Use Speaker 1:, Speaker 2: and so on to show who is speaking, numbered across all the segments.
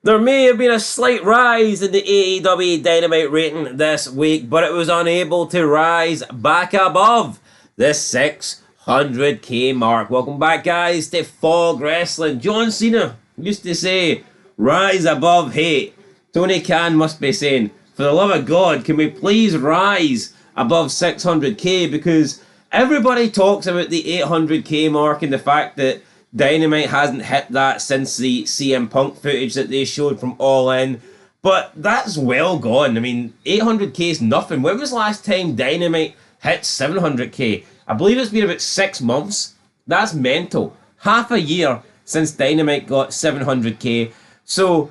Speaker 1: There may have been a slight rise in the AEW Dynamite rating this week, but it was unable to rise back above the 600k mark. Welcome back, guys, to Fog Wrestling. John Cena used to say, rise above hate. Tony Khan must be saying, for the love of God, can we please rise above 600k? Because everybody talks about the 800k mark and the fact that Dynamite hasn't hit that since the CM Punk footage that they showed from All In. But that's well gone. I mean, 800k is nothing. When was the last time Dynamite hit 700k? I believe it's been about 6 months. That's mental. Half a year since Dynamite got 700k. So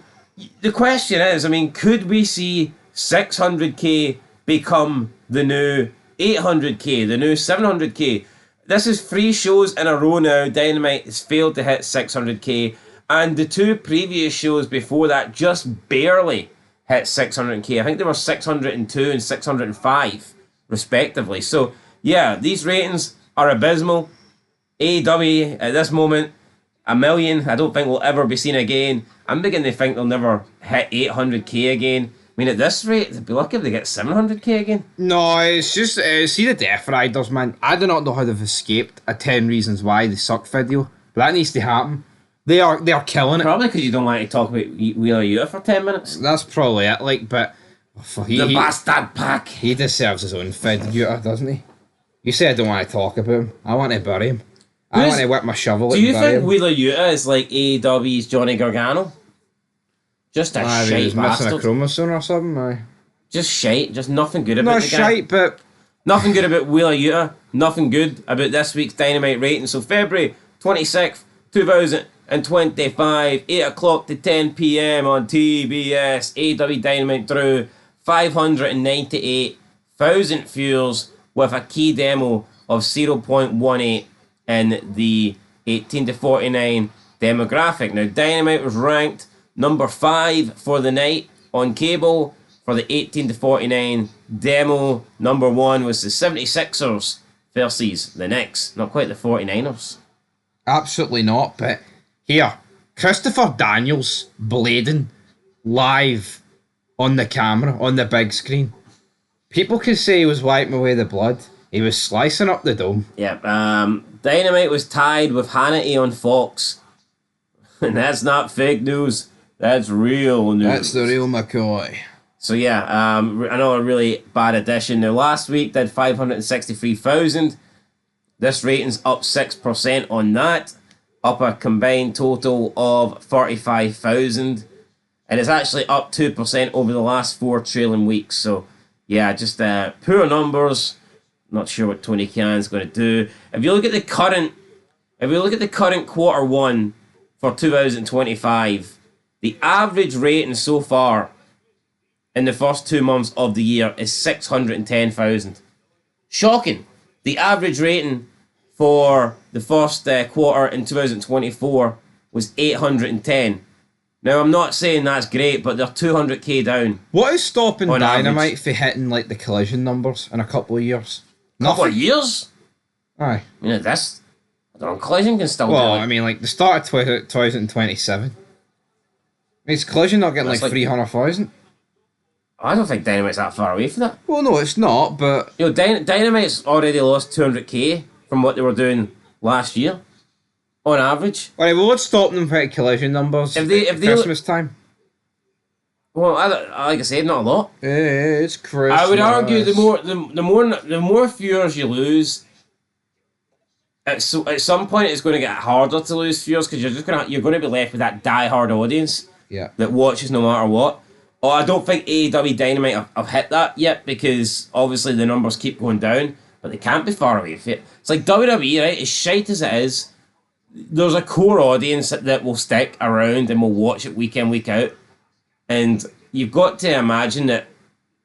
Speaker 1: the question is, I mean, could we see 600k become the new 800k, the new 700k? This is 3 shows in a row now. Dynamite has failed to hit 600k, and the 2 previous shows before that just barely hit 600k. I think they were 602 and 605 respectively. So yeah, these ratings are abysmal. AEW at this moment, 1 million, I don't think will ever be seen again. I'm beginning to think they'll never hit 800k again. I mean, at this rate, they'd be lucky if they get 700k again.
Speaker 2: No, it's just, see the Death Riders, man. I do not know how they've escaped a 10 Reasons Why They Suck video, but that needs to happen. They are killing it.
Speaker 1: Probably because you don't like to talk about Wheeler Yuta for 10 minutes.
Speaker 2: That's probably it, like, but...
Speaker 1: The Bastard Pack.
Speaker 2: He deserves his own Fed Yuta, doesn't he? You say I don't want to talk about him. I want to bury him. I want to whip my shovel
Speaker 1: at him. Do you think
Speaker 2: him.
Speaker 1: Wheeler Yuta is like AEW's Johnny Gargano? Just a shite
Speaker 2: he's
Speaker 1: bastard.
Speaker 2: Missing a chromosome or something, aye.
Speaker 1: Just shite. Just nothing good about
Speaker 2: Not
Speaker 1: the guy.
Speaker 2: Not shite, but...
Speaker 1: Nothing good about Wheeler Yuta. Nothing good about this week's Dynamite rating. So February 26th, 2025, 8 o'clock to 10 p.m. on TBS. AEW Dynamite drew 598,000 viewers with a key demo of 0.18 in the 18 to 49 demographic. Now, Dynamite was ranked number 5 for the night on cable for the 18 to 49 demo. Number 1 was the 76ers versus the Knicks. Not quite the 49ers.
Speaker 2: Absolutely not, but here, Christopher Daniels blading live on the camera, on the big screen. People can say he was wiping away the blood. He was slicing up the dome.
Speaker 1: Yeah, Dynamite was tied with Hannity on Fox. And that's not fake news. That's real news.
Speaker 2: That's the real McCoy.
Speaker 1: So yeah, another really bad addition. Now last week did 563,000. This rating's up 6% on that. Up a combined total of 45,000. And it's actually up 2% over the last 4 trailing weeks. So yeah, just poor numbers. Not sure what Tony Khan's going to do. If you look at the current quarter 1 for 2025, the average rating so far in the first 2 months of the year is 610,000. Shocking. The average rating for the first quarter in 2024 was 810. Now, I'm not saying that's great, but they're 200k down.
Speaker 2: What is stopping Dynamite for hitting like the collision numbers in a couple of years?
Speaker 1: Couple of years?
Speaker 2: Aye.
Speaker 1: You know, this... I don't know, Collision can still do it.
Speaker 2: Well, I mean, like, the start of 2027. Is Collision not getting like 300,000?
Speaker 1: I don't think Dynamite's that far away from that.
Speaker 2: Well, no, it's not, but...
Speaker 1: You know, Dynamite's already lost 200k from what they were doing last year, on average.
Speaker 2: Alright, well, what's stopping them hitting Collision numbers if they Christmas time?
Speaker 1: Well, like I said, not a lot.
Speaker 2: It's Christmas.
Speaker 1: I would argue the more viewers you lose, at some point it's going to get harder to lose viewers because you're going to be left with that die-hard audience that watches no matter what. Oh, I don't think AEW Dynamite have hit that yet because obviously the numbers keep going down, but they can't be far away from it. It's like WWE, right? As shite as it is, there's a core audience that will stick around and will watch it week in, week out. And you've got to imagine that,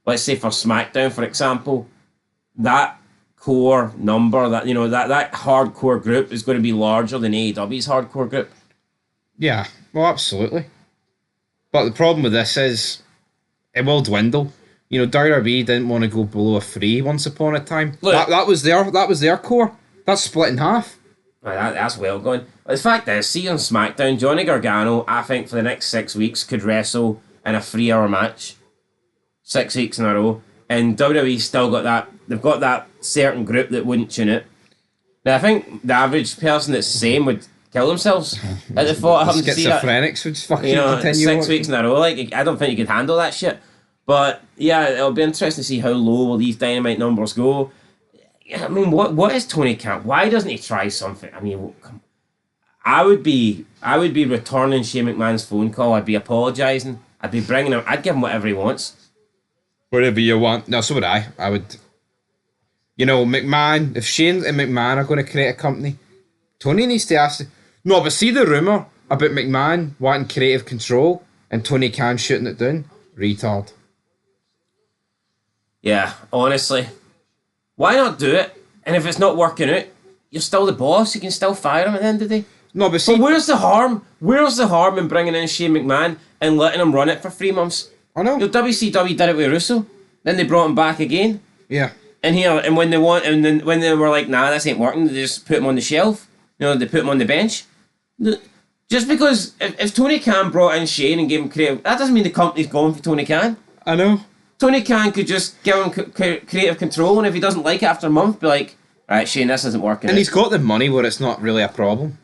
Speaker 1: let's say for SmackDown, for example, that core number, that hardcore group is going to be larger than AEW's hardcore group.
Speaker 2: Yeah, well, absolutely. But the problem with this is it will dwindle. You know, WWE didn't want to go below a 3 once upon a time. Look, that was their core. That's split in half.
Speaker 1: That's well going. The fact is, see on SmackDown, Johnny Gargano, I think for the next 6 weeks could wrestle in a 3 hour match. 6 weeks in a row. And WWE's still got that, they've got that certain group that wouldn't tune it. Now, I think the average person that's the same would kill themselves at the thought of having to see that.
Speaker 2: Schizophrenics would fucking continue.
Speaker 1: 6 weeks in a row. Like, I don't think you could handle that shit. But yeah, it'll be interesting to see how low will these Dynamite numbers go. I mean, what is Tony Khan? Why doesn't he try something? I mean, I would be returning Shane McMahon's phone call. I'd be apologising. I'd be bringing him. I'd give him whatever he wants.
Speaker 2: Whatever you want. No, so would I. I would. You know, McMahon. If Shane and McMahon are going to create a company, Tony needs to ask. No, but see the rumour about McMahon wanting creative control and Tony Khan shooting it down. Retard.
Speaker 1: Yeah, honestly. Why not do it? And if it's not working out, you're still the boss. You can still fire him at the end of the day.
Speaker 2: No, but see...
Speaker 1: But where's the harm? Where's the harm in bringing in Shane McMahon and letting him run it for 3 months?
Speaker 2: I know.
Speaker 1: You know, WCW did it with Russo. Then they brought him back again.
Speaker 2: Yeah.
Speaker 1: And when they were like, nah, this ain't working, they just put him on the shelf. You know, they put him on the bench. Just because if Tony Khan brought in Shane and gave him creative, that doesn't mean the company's gone for Tony Khan.
Speaker 2: I know.
Speaker 1: Tony Khan could just give him creative control, and if he doesn't like it after a month, be like, right, Shane, this isn't working.
Speaker 2: And he's got the money where it's not really a problem.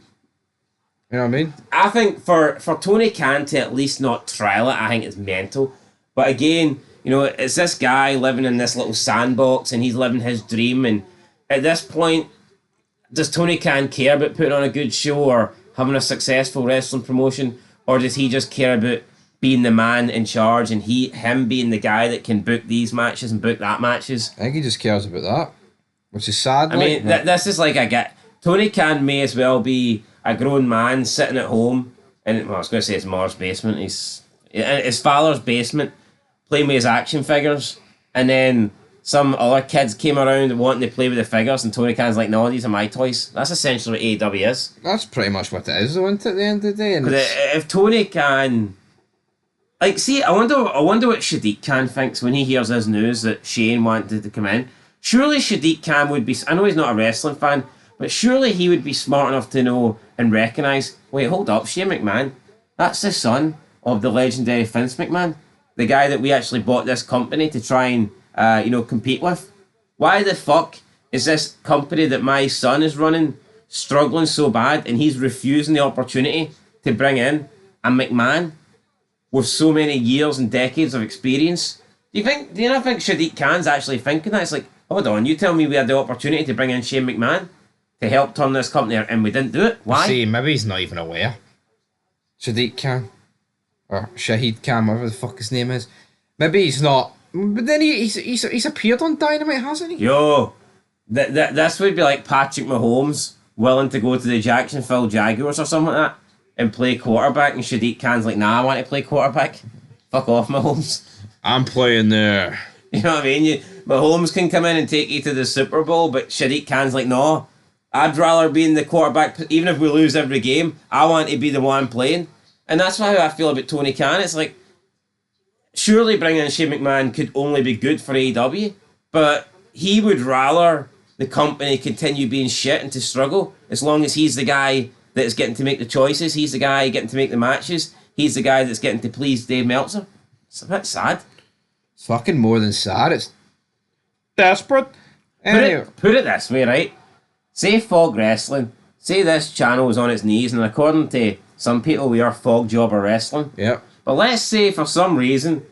Speaker 2: You know what I mean?
Speaker 1: I think for Tony Khan to at least not trial it, I think it's mental. But again, you know, it's this guy living in this little sandbox, and he's living his dream, and at this point, does Tony Khan care about putting on a good show or having a successful wrestling promotion, or does he just care about being the man in charge and him being the guy that can book these matches and book that matches?
Speaker 2: I think he just cares about that, which is sad.
Speaker 1: I mean, this is like Tony Khan may as well be a grown man sitting at home in, well, I was going to say his mother's basement. He's in his father's basement playing with his action figures, and then some other kids came around wanting to play with the figures, and Tony Khan's like, no, these are my toys. That's essentially what AEW is.
Speaker 2: That's pretty much what it is, though, isn't it, at the end of the day? And
Speaker 1: if Tony Khan... Like, see, I wonder what Shadiq Khan thinks when he hears this news that Shane wanted to come in. Surely Shadiq Khan would be... I know he's not a wrestling fan, but surely he would be smart enough to know and recognise, wait, hold up, Shane McMahon, that's the son of the legendary Vince McMahon, the guy that we actually bought this company to try and compete with. Why the fuck is this company that my son is running struggling so bad, and he's refusing the opportunity to bring in a McMahon with so many years and decades of experience? Do you not think Shadiq Khan's actually thinking that? It's like, hold on, you tell me we had the opportunity to bring in Shane McMahon to help turn this company and we didn't do it? Why?
Speaker 2: See, maybe he's not even aware. Shadiq Khan. Or Shahid Khan, whatever the fuck his name is. Maybe he's not. But then he's appeared on Dynamite, hasn't he?
Speaker 1: Yo, this would be like Patrick Mahomes willing to go to the Jacksonville Jaguars or something like that and play quarterback, and Shadiq Khan's like, nah, I want to play quarterback. Fuck off, Mahomes.
Speaker 2: I'm playing there.
Speaker 1: You know what I mean? Mahomes can come in and take you to the Super Bowl, but Shadiq Khan's like, no, I'd rather be in the quarterback, even if we lose every game, I want to be the one playing. And that's how I feel about Tony Khan. It's like, surely bringing in Shane McMahon could only be good for AEW, but he would rather the company continue being shit and to struggle as long as he's the guy that's getting to make the choices, he's the guy getting to make the matches, he's the guy that's getting to please Dave Meltzer. It's a bit sad.
Speaker 2: It's fucking more than sad, it's desperate. Anyway.
Speaker 1: Put it this way, right? Say Fog Wrestling, say this channel was on its knees, and according to some people we are Fog Jobber Wrestling.
Speaker 2: Yep.
Speaker 1: But let's say for some reason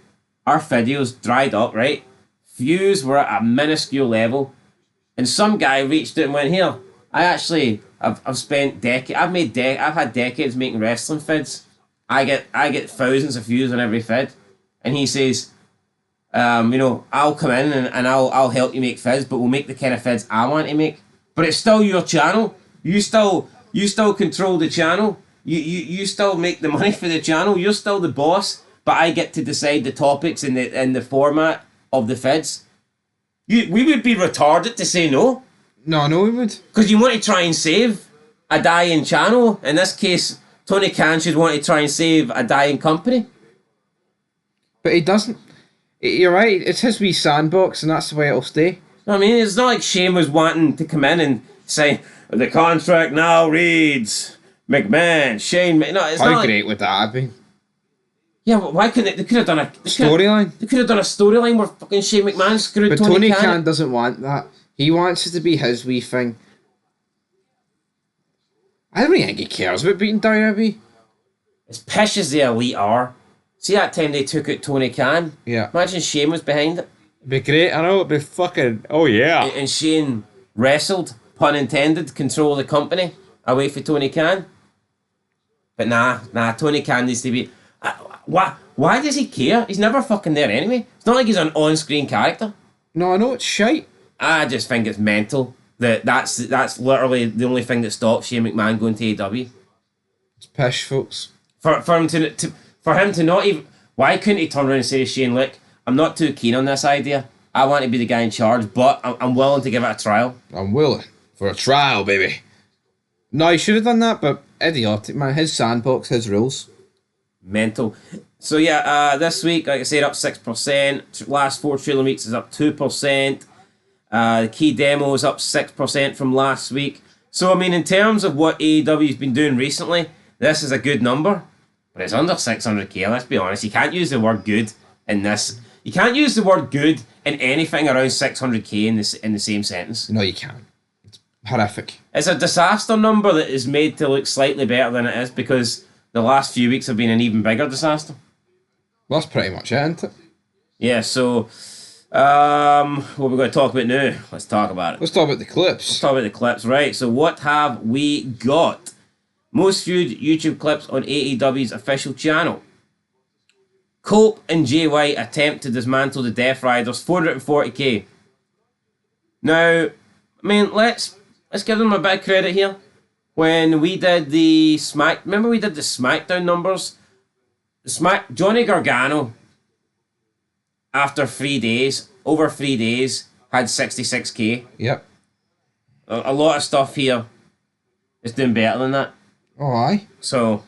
Speaker 1: our videos dried up, right? Views were at a minuscule level, and some guy reached out and went, here, I've spent decades, I've had decades making wrestling vids. I get thousands of views on every vid, and he says, I'll come in and I'll help you make vids, but we'll make the kind of vids I want to make. But it's still your channel. You still control the channel. You still make the money for the channel. You're still the boss, but I get to decide the topics and the format of the vids. We would be retarded to say no.
Speaker 2: No, we would.
Speaker 1: Because you want to try and save a dying channel. In this case, Tony Khan should want to try and save a dying company.
Speaker 2: But he doesn't. You're right, it's his wee sandbox and that's the way it'll stay.
Speaker 1: I mean, it's not like Shane was wanting to come in and say, The contract now reads McMahon, Shane. No, it's
Speaker 2: How
Speaker 1: not.
Speaker 2: great would that have been?
Speaker 1: Yeah, but why couldn't they could have done a
Speaker 2: Storyline?
Speaker 1: They could have done a storyline where fucking Shane McMahon screwed
Speaker 2: But
Speaker 1: Tony
Speaker 2: Tony
Speaker 1: Khan.
Speaker 2: Khan doesn't want that. He wants it to be his wee thing. I don't think he cares about beating WWE.
Speaker 1: As pish as the Elite are, see that time they took out Tony Khan?
Speaker 2: Yeah.
Speaker 1: Imagine Shane was behind it.
Speaker 2: It'd be great. I know. It'd be fucking... Oh, yeah.
Speaker 1: And Shane wrestled, pun intended, control the company away from Tony Khan. But nah, Tony Khan needs to be... Why does he care? He's never fucking there anyway. It's not like he's an on-screen character.
Speaker 2: No, I know. It's shite.
Speaker 1: I just think it's mental. That's literally the only thing that stops Shane McMahon going to AEW.
Speaker 2: It's pish, folks.
Speaker 1: For him to not even... Why couldn't he turn around and say to Shane, look, I'm not too keen on this idea. I want to be the guy in charge, but I'm willing to give it a trial.
Speaker 2: I'm willing. For a trial, baby. No, he should have done that, but idiotic, man. His sandbox, his rules.
Speaker 1: Mental. So yeah, this week, like I said, up 6%. Last 4 trailer weeks is up 2%. The key demo is up 6% from last week. So, I mean, in terms of what AEW's been doing recently, this is a good number. But it's under 600k, let's be honest. You can't use the word good in this. You can't use the word good in anything around 600k in the same sentence.
Speaker 2: No, you can't. It's horrific.
Speaker 1: It's a disaster number that is made to look slightly better than it is because the last few weeks have been an even bigger disaster.
Speaker 2: Well, that's pretty much it, isn't it?
Speaker 1: Yeah, so... what we're going to talk about now? Let's talk about it.
Speaker 2: Let's talk about the clips.
Speaker 1: Let's talk about the clips, right? So what have we got? Most viewed YouTube clips on AEW's official channel. Cope and Jay White attempt to dismantle the Death Riders, 440k. Now, I mean, let's give them a bit of credit here. When we did the remember we did the SmackDown numbers? Johnny Gargano, after 3 days, over 3 days, had 66k.
Speaker 2: Yep.
Speaker 1: A lot of stuff here is doing better than that.
Speaker 2: Oh, aye.
Speaker 1: So...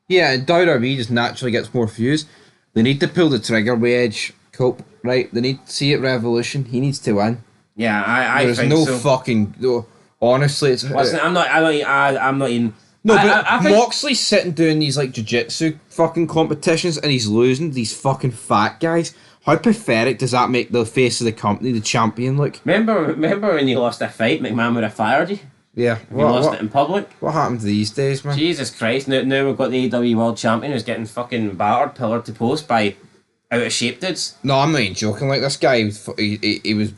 Speaker 2: Yeah, and WWE just naturally gets more views. They need to pull the trigger with Edge, Cope, right? They need to see it Revolution. He needs to win.
Speaker 1: Yeah, I
Speaker 2: There's
Speaker 1: think
Speaker 2: no
Speaker 1: so.
Speaker 2: fucking... No, honestly, it's...
Speaker 1: Listen, I'm not even...
Speaker 2: No, but
Speaker 1: I think,
Speaker 2: Moxley's sitting doing these like jiu-jitsu fucking competitions and he's losing to these fucking fat guys. How pathetic does that make the face of the company, the champion, look?
Speaker 1: Remember when you lost a fight, McMahon would have fired you?
Speaker 2: Yeah.
Speaker 1: You lost it in public?
Speaker 2: What happened these days, man?
Speaker 1: Jesus Christ, now we've got the AEW World Champion who's getting fucking battered pillar to post by out of shape dudes.
Speaker 2: No, I'm not even joking. Like, this guy, he was...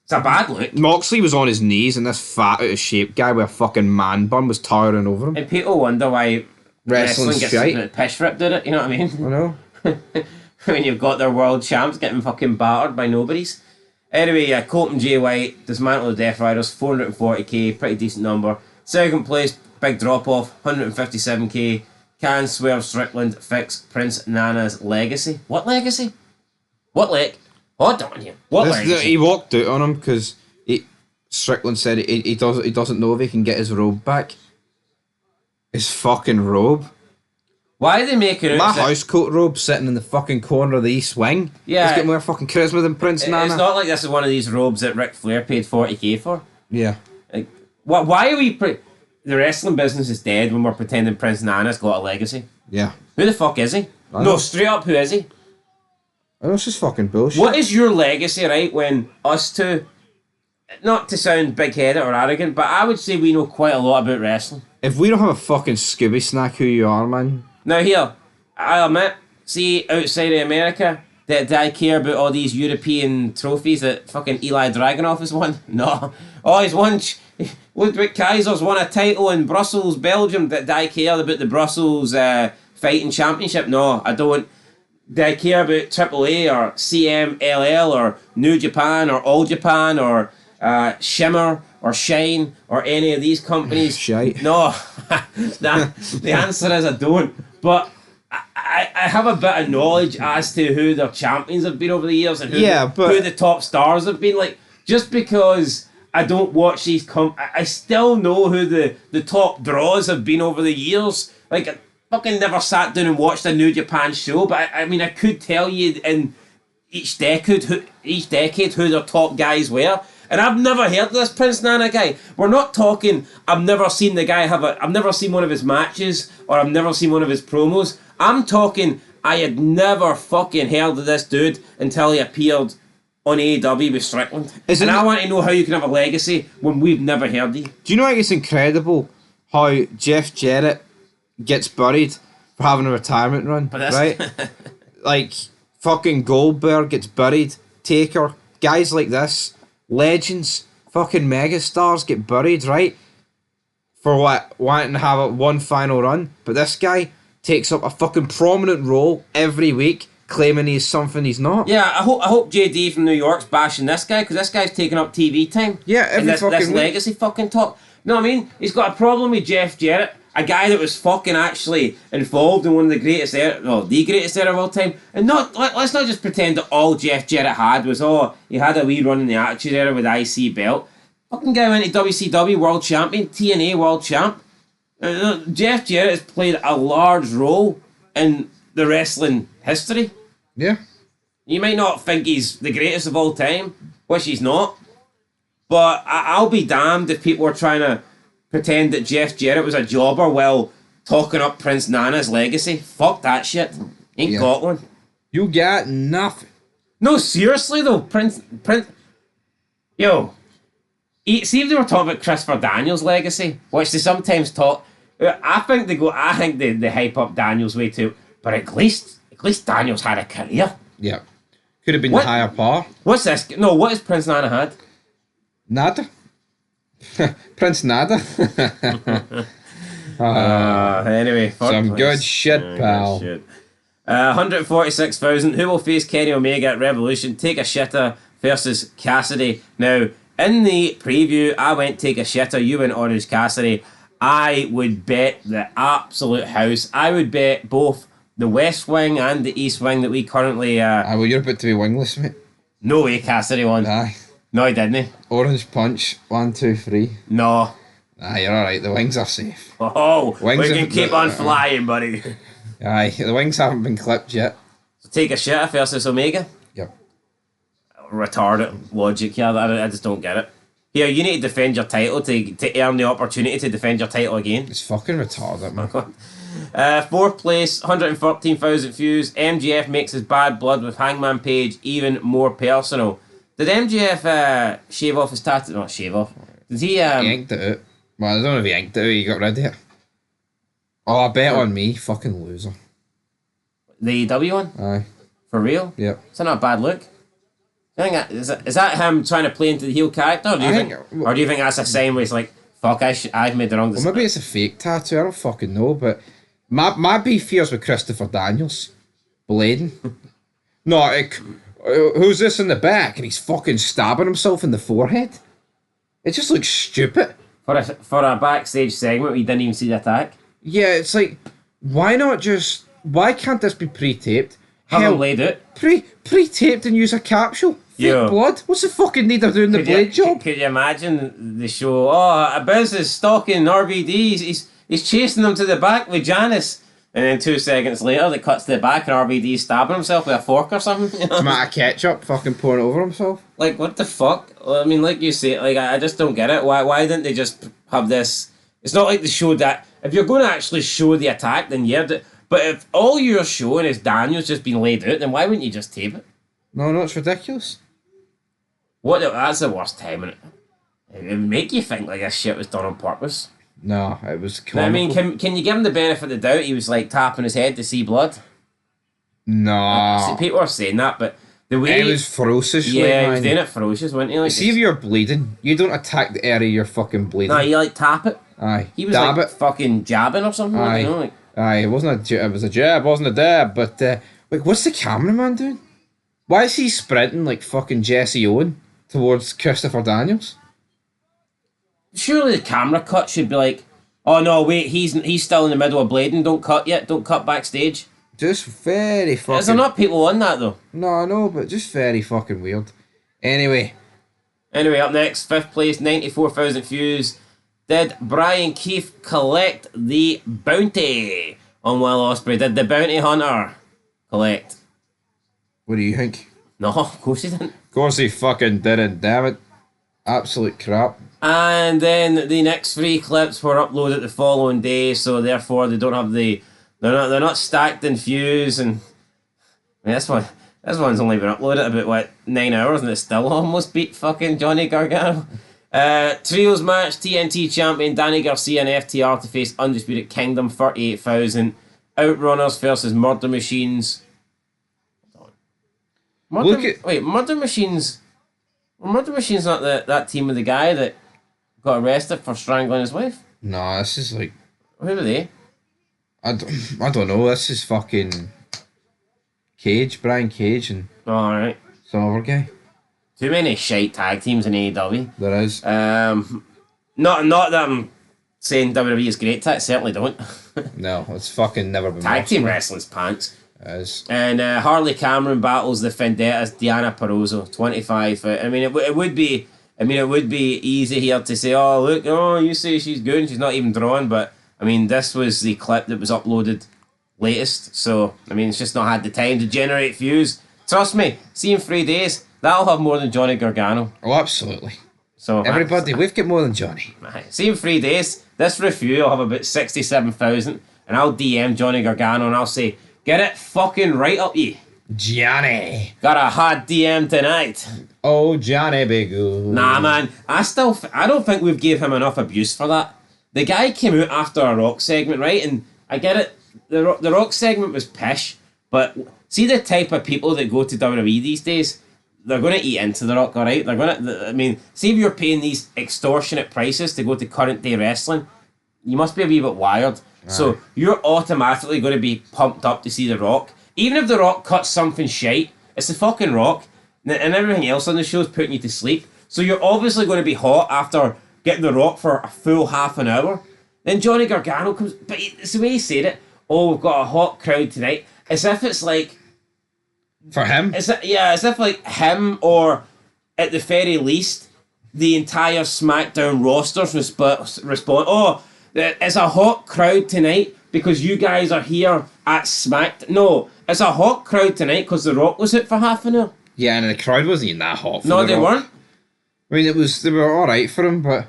Speaker 1: It's a bad look.
Speaker 2: Moxley was on his knees and this fat out of shape guy with a fucking man bun was towering over him.
Speaker 1: And people wonder why wrestling gets
Speaker 2: shite.
Speaker 1: the piss ripped at it, you know what I mean?
Speaker 2: I know.
Speaker 1: When you've got their world champs getting fucking battered by nobodies. Anyway, yeah, Colton J. White, dismantle the Death Riders, 440k, pretty decent number. Second place, big drop off, 157k. Can Swerve Strickland fix Prince Nana's legacy? What legacy? What leg? Hold on here. What legacy?
Speaker 2: He walked out on him because Strickland said he doesn't know if he can get his robe back. His fucking robe.
Speaker 1: Why are they making it?
Speaker 2: My house coat robe sitting in the fucking corner of the East Wing.
Speaker 1: Yeah.
Speaker 2: He's got more fucking charisma than Prince Nana.
Speaker 1: It's not like this is one of these robes that Ric Flair paid 40k for.
Speaker 2: Yeah.
Speaker 1: Like, why are we... the wrestling business is dead when we're pretending Prince Nana's got a legacy.
Speaker 2: Yeah.
Speaker 1: Who the fuck is he? No, straight up, who is he?
Speaker 2: Oh, this is fucking bullshit.
Speaker 1: What is your legacy, right, when us two... Not to sound big-headed or arrogant, but I would say we know quite a lot about wrestling.
Speaker 2: If we don't have a fucking Scooby snack, who you are, man?
Speaker 1: Now here, I'll admit, see, outside of America, do I care about all these European trophies that fucking Eli Dragunov has won? No. Oh, he's won... Ludwig Kaiser's won a title in Brussels, Belgium. Do I care about the Brussels fighting championship? No, I don't. Do I care about AAA or CMLL or New Japan or All Japan or Shimmer or Shine or any of these companies?
Speaker 2: Shite.
Speaker 1: No. The answer is I don't. But I have a bit of knowledge as to who their champions have been over the years and who the top stars have been. Like, just because I don't watch these I still know who the top draws have been over the years. Like, I fucking never sat down and watched a New Japan show, but I mean, I could tell you in each decade who their top guys were. And I've never heard of this Prince Nana guy. We're not talking, I've never seen the guy I've never seen one of his matches, or I've never seen one of his promos. I'm talking, I had never fucking heard of this dude until he appeared on AEW with Strickland. And I want to know how you can have a legacy when we've never heard of you.
Speaker 2: Do you know, it's incredible how Jeff Jarrett gets buried for having a retirement run, right? Like, fucking Goldberg gets buried, Taker, guys like this, legends, fucking megastars get buried, right? For what? Wanting to have one final run. But this guy takes up a fucking prominent role every week, claiming he's something he's not.
Speaker 1: Yeah, I hope JD from New York's bashing this guy, because this guy's taking up TV time.
Speaker 2: Yeah, every
Speaker 1: this
Speaker 2: fucking week.
Speaker 1: legacy fucking talk. You know what I mean? He's got a problem with Jeff Jarrett, a guy that was fucking actually involved in one of the greatest era, well, the greatest era of all time. And let's not just pretend that all Jeff Jarrett had was, he had a wee run in the Attitude Era with the IC belt. Fucking guy went to WCW World Champion, TNA World Champ. Jeff Jarrett has played a large role in the wrestling history.
Speaker 2: Yeah.
Speaker 1: You might not think he's the greatest of all time, which he's not. But I'll be damned if people are trying to pretend that Jeff Jarrett was a jobber while talking up Prince Nana's legacy. Fuck that shit. Ain't got one.
Speaker 2: You got nothing.
Speaker 1: No, seriously though, Prince. Yo, see if they were talking about Christopher Daniels' legacy, which they sometimes talk. I think they hype up Daniels way too. But at least Daniels had a career.
Speaker 2: Yeah. Could have been the higher par.
Speaker 1: What's this? No, what has Prince Nana had?
Speaker 2: Nada. Prince Nada.
Speaker 1: Anyway,
Speaker 2: some good shit, pal.
Speaker 1: Good shit. 146,000. Who will face Kenny Omega at Revolution? Take a shitter versus Cassidy. Now, in the preview, I went Take a shitter. You went Orange Cassidy. I would bet the absolute house. I would bet both the West Wing and the East Wing that we currently...
Speaker 2: well, you're about to be wingless, mate.
Speaker 1: No way Cassidy won.
Speaker 2: Aye.
Speaker 1: No, he didn't.
Speaker 2: Orange Punch, 1, 2, 3.
Speaker 1: No.
Speaker 2: You're alright. The wings are safe.
Speaker 1: Oh, wings we can keep on flying, buddy.
Speaker 2: Aye, the wings haven't been clipped yet.
Speaker 1: So Take a shitter versus Omega?
Speaker 2: Yep.
Speaker 1: Retarded logic here. I just don't get it. Here, you need to defend your title to earn the opportunity to defend your title again.
Speaker 2: It's fucking retarded, man.
Speaker 1: Fourth place, 113,000 views. MJF makes his bad blood with Hangman Page even more personal. Did MJF shave off his tattoo? Not shave off. Did he...
Speaker 2: He inked it out. Well, I don't know if he inked it out. He got rid of it. Oh, I bet on me. Fucking loser.
Speaker 1: The EW one?
Speaker 2: Aye.
Speaker 1: For real?
Speaker 2: Yep.
Speaker 1: Is that not a bad look? Is that him trying to play into the heel character? Or do you think that's a sign where it's like, fuck, I've made the wrong decision?
Speaker 2: Well, maybe it's a fake tattoo. I don't fucking know. But my beef fears with Christopher Daniels. Blading. No, who's this in the back? And he's fucking stabbing himself in the forehead. It just looks stupid.
Speaker 1: For a backstage segment where you didn't even see the attack?
Speaker 2: Yeah, it's like, why can't this be pre-taped?
Speaker 1: Have them laid out?
Speaker 2: Pre-taped and use a capsule? Fake blood? What's the fucking need of doing the blade job?
Speaker 1: Could you imagine the show? A Biz is stalking RVD. He's chasing them to the back with Janice. And then 2 seconds later, they cuts to the back and RVD's stabbing himself with a fork or something. You know?
Speaker 2: Tomato ketchup fucking pouring over himself.
Speaker 1: Like, what the fuck? I mean, like you say, like I just don't get it. Why didn't they just have this? It's not like they showed that. If you're going to actually show the attack, then yeah. But if all you're showing is Daniel's just been laid out, then why wouldn't you just tape it?
Speaker 2: No, it's ridiculous.
Speaker 1: That's the worst time in it. It would make you think like this shit was done on purpose.
Speaker 2: No, it was comical.
Speaker 1: I mean, can you give him the benefit of the doubt? He was like tapping his head to see blood.
Speaker 2: No.
Speaker 1: See, people are saying that, but the way
Speaker 2: it was ferocious.
Speaker 1: Yeah, he was doing it ferocious, wasn't he? Like,
Speaker 2: see, if you're bleeding, you don't attack the area you're fucking bleeding.
Speaker 1: No, you like tap it.
Speaker 2: Aye.
Speaker 1: He was like fucking jabbing or something.
Speaker 2: Aye.
Speaker 1: You know, like.
Speaker 2: Aye, it was a jab, wasn't a dab. But like, what's the cameraman doing? Why is he sprinting like fucking Jesse Owen towards Christopher Daniels?
Speaker 1: Surely the camera cut should be like, oh no, wait, he's still in the middle of blading. Don't cut yet. Don't cut backstage.
Speaker 2: Just very fucking...
Speaker 1: Is there not people on that though?
Speaker 2: No, I know, but just very fucking weird. Anyway,
Speaker 1: up next, 5th place, 94,000 views. Did Brian Keefe collect the bounty on Will Ospreay? Did the bounty hunter collect?
Speaker 2: What do you think?
Speaker 1: No, of course he didn't.
Speaker 2: Of course he fucking didn't, damn it. Absolute crap.
Speaker 1: And then the next 3 clips were uploaded the following day, so therefore they don't have the they're not stacked in views. And I mean, this one's only been uploaded about what 9 hours, and it still almost beat fucking Johnny Gargano. Trios match: TNT champion Danny Garcia and FTR to face Undisputed Kingdom, 38,000. Outrunners versus Murder Machines. Murder Machines. Were Murder Machines not that team of the guy that got arrested for strangling his wife?
Speaker 2: No, this is like...
Speaker 1: Who were they?
Speaker 2: I don't know. This is fucking... Brian Cage and...
Speaker 1: Alright.
Speaker 2: some other guy.
Speaker 1: Too many shite tag teams in AEW.
Speaker 2: There is.
Speaker 1: Not that I'm saying WWE is great. Certainly don't.
Speaker 2: No, it's fucking never been
Speaker 1: Tag team
Speaker 2: possible.
Speaker 1: wrestling's pants.
Speaker 2: It is.
Speaker 1: And Harley Cameron battles the Vendettas Diana Perozzo, 25. I mean, it would be easy here to say, oh look, oh you say she's good and she's not even drawn, but I mean this was the clip that was uploaded latest, so I mean it's just not had the time to generate views. Trust me, see in 3 days that'll have more than Johnny Gargano.
Speaker 2: Oh, absolutely.
Speaker 1: So
Speaker 2: Everybody, we've got more than Johnny.
Speaker 1: see in 3 days, this review will have about 67,000, and I'll DM Johnny Gargano and I'll say, get it fucking right up you.
Speaker 2: Johnny.
Speaker 1: Got a hot DM tonight.
Speaker 2: Oh, Johnny Bigoo.
Speaker 1: Nah, man. I don't think we've gave him enough abuse for that. The guy came out after a Rock segment, right? And I get it. The Rock segment was pish, but see the type of people that go to WWE these days, they're going to eat into the Rock, all right? They're going to. I mean, see if you're paying these extortionate prices to go to current day wrestling, you must be a wee bit wired. So you're automatically going to be pumped up to see the Rock. Even if the Rock cuts something shite, it's the fucking Rock, and everything else on the show is putting you to sleep. So you're obviously going to be hot after getting the Rock for a full half an hour. Then Johnny Gargano comes, but it's the way he said it. Oh, we've got a hot crowd tonight. As if it's like
Speaker 2: For him?
Speaker 1: as if like him, or at the very least the entire SmackDown rosters respond. Oh, it's a hot crowd tonight because you guys are here at SmackDown. No, it's a hot crowd tonight because The Rock was out for half an hour.
Speaker 2: Yeah, and the crowd wasn't even that hot for
Speaker 1: No,
Speaker 2: The
Speaker 1: they
Speaker 2: Rock.
Speaker 1: weren't.
Speaker 2: I mean, they were alright for him, but...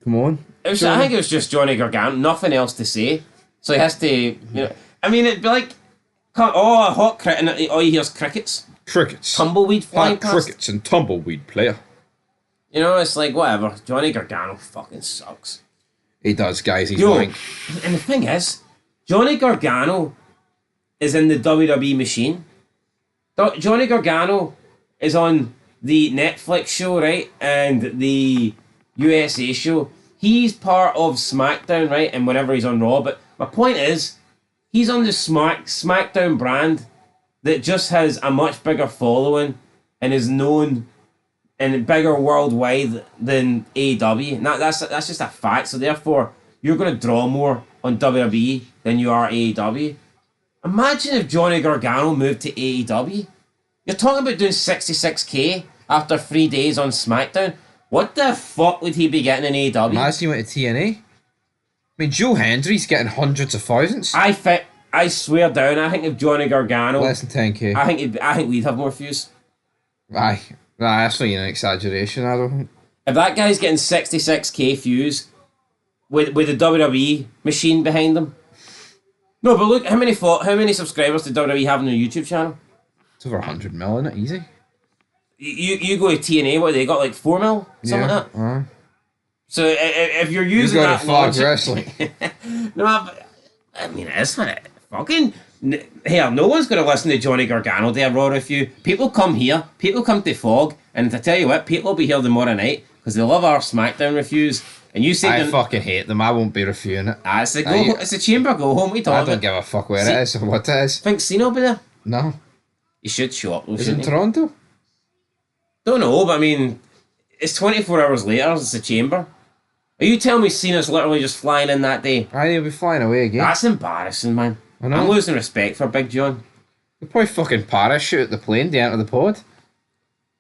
Speaker 2: Come on.
Speaker 1: I think it was just Johnny Gargano, nothing else to say. So he has to, you know... I mean, it'd be like, a hot crowd, and all you hear is crickets.
Speaker 2: Crickets.
Speaker 1: Tumbleweed flying past.
Speaker 2: Crickets and tumbleweed player.
Speaker 1: You know, it's like, whatever. Johnny Gargano fucking sucks.
Speaker 2: He does, guys. He's
Speaker 1: Yo,
Speaker 2: wank.
Speaker 1: and the thing is, Johnny Gargano is in the WWE machine. Johnny Gargano is on the Netflix show, right? And the USA show. He's part of SmackDown, right? And whenever he's on Raw. But my point is, he's on the SmackDown brand that just has a much bigger following and is known and bigger worldwide than AEW. And that's just a fact. So therefore, you're going to draw more on WWE than you are AEW. Imagine if Johnny Gargano moved to AEW. You're talking about doing 66k after 3 days on SmackDown. What the fuck would he be getting in AEW?
Speaker 2: Imagine he went to TNA. I mean, Joe Hendry's getting hundreds of thousands.
Speaker 1: I swear down, I think if Johnny Gargano...
Speaker 2: Less than 10k.
Speaker 1: I think we'd have more views.
Speaker 2: Aye. Nah, that's not even an exaggeration, I don't think.
Speaker 1: If that guy's getting 66k views with the WWE machine behind him. No, but look, how many subscribers did WWE have on their YouTube channel?
Speaker 2: It's over 100 mil, isn't it? Easy.
Speaker 1: You go to TNA, what, they got like 4 mil? Something like that? So if you're using
Speaker 2: You
Speaker 1: that
Speaker 2: got a flag
Speaker 1: logic...
Speaker 2: wrestling.
Speaker 1: No, but, I mean, it's not it. Fucking... Hell, no one's going to listen to Johnny Gargano do a Raw review. People come here, people come to Fog, and I tell you what, people will be here tomorrow night because they love our SmackDown reviews. And you say...
Speaker 2: I fucking hate them. I won't be reviewing it.
Speaker 1: It's a chamber go home. We talk
Speaker 2: I
Speaker 1: about.
Speaker 2: don't give a fuck where it is or what it is.
Speaker 1: Think Cena will be there?
Speaker 2: No.
Speaker 1: He should show up.
Speaker 2: Is it in Toronto?
Speaker 1: Don't know, but I mean, it's 24 hours later. It's a chamber. Are you telling me Cena's literally just flying in that day?
Speaker 2: I think he'll be flying away again.
Speaker 1: That's embarrassing, man.
Speaker 2: I know.
Speaker 1: I'm losing respect for Big John.
Speaker 2: He'll probably fucking parachute the plane down to the pod.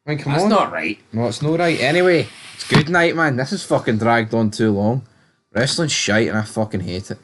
Speaker 2: I mean, come on.
Speaker 1: That's not right.
Speaker 2: No, it's not right. Anyway, it's good night, man. This has fucking dragged on too long. Wrestling's shite and I fucking hate it.